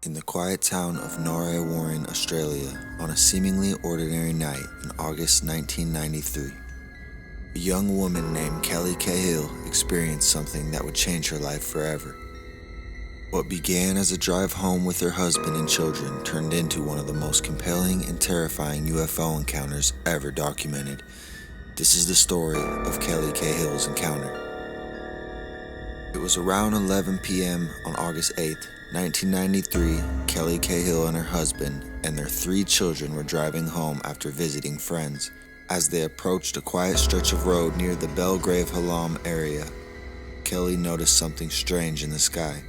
In the quiet town of Norah Warren, Australia, on a seemingly ordinary night in August 1993, a young woman named Kelly Cahill experienced something that would change her life forever. What began as a drive home with her husband and children turned into one of the most compelling and terrifying UFO encounters ever documented. This is the story of Kelly Cahill's encounter. It was around 11 p.m. on August 8, 1993, Kelly Cahill and her husband and their 3 children were driving home after visiting friends. As they approached a quiet stretch of road near the Belgrave Hallam area, Kelly noticed something strange in the sky.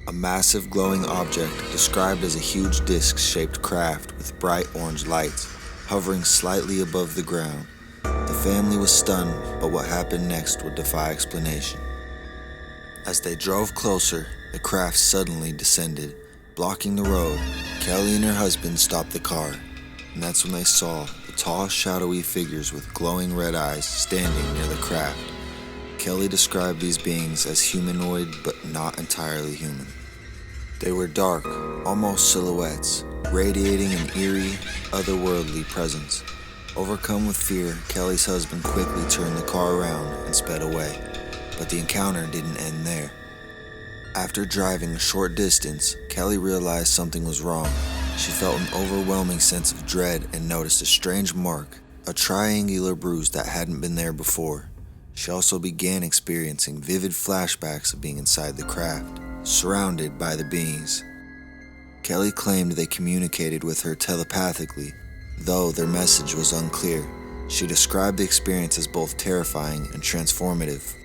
A massive glowing object described as a huge disc-shaped craft with bright orange lights, hovering slightly above the ground. The family was stunned, but what happened next would defy explanation. As they drove closer, the craft suddenly descended, blocking the road. Kelly and her husband stopped the car, and that's when they saw the tall, shadowy figures with glowing red eyes standing near the craft. Kelly described these beings as humanoid, but not entirely human. They were dark, almost silhouettes, radiating an eerie, otherworldly presence. Overcome with fear, Kelly's husband quickly turned the car around and sped away. But the encounter didn't end there. After driving a short distance, Kelly realized something was wrong. She felt an overwhelming sense of dread and noticed a strange mark, a triangular bruise that hadn't been there before. She also began experiencing vivid flashbacks of being inside the craft, surrounded by the beings. Kelly claimed they communicated with her telepathically, though their message was unclear. She described the experience as both terrifying and transformative.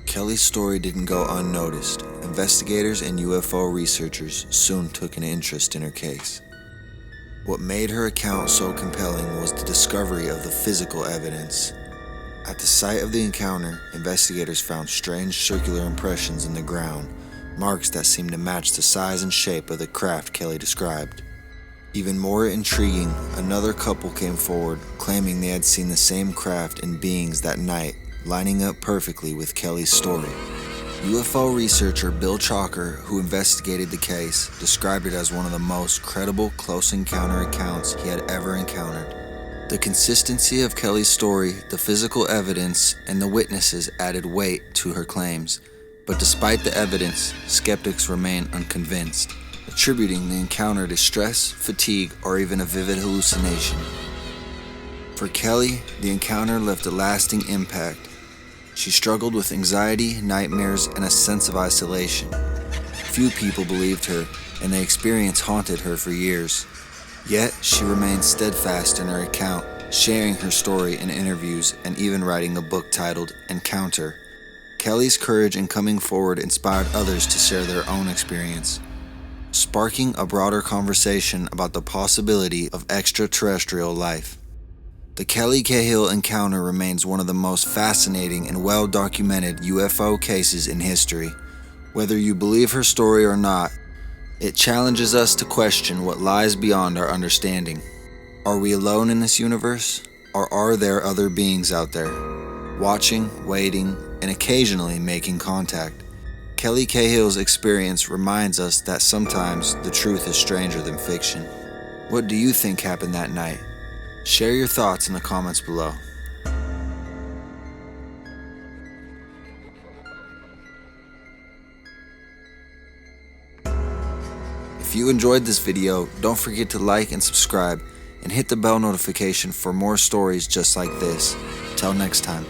Kelly's story didn't go unnoticed. Investigators and UFO researchers soon took an interest in her case. What made her account so compelling was the discovery of the physical evidence. At the site of the encounter, investigators found strange circular impressions in the ground, marks that seemed to match the size and shape of the craft Kelly described. Even more intriguing, another couple came forward, claiming they had seen the same craft and beings that night, lining up perfectly with Kelly's story. UFO researcher Bill Chalker, who investigated the case, described it as one of the most credible close encounter accounts he had ever encountered. The consistency of Kelly's story, the physical evidence, and the witnesses added weight to her claims. But despite the evidence, skeptics remain unconvinced, attributing the encounter to stress, fatigue, or even a vivid hallucination. For Kelly, the encounter left a lasting impact. She struggled with anxiety, nightmares, and a sense of isolation. Few people believed her, and the experience haunted her for years. Yet, she remained steadfast in her account, sharing her story in interviews and even writing a book titled Encounter. Kelly's courage in coming forward inspired others to share their own experience, sparking a broader conversation about the possibility of extraterrestrial life. The Kelly Cahill encounter remains one of the most fascinating and well-documented UFO cases in history. Whether you believe her story or not, it challenges us to question what lies beyond our understanding. Are we alone in this universe? Or are there other beings out there, watching, waiting, and occasionally making contact? Kelly Cahill's experience reminds us that sometimes the truth is stranger than fiction. What do you think happened that night? Share your thoughts in the comments below. If you enjoyed this video, don't forget to like and subscribe, and hit the bell notification for more stories just like this. Till next time.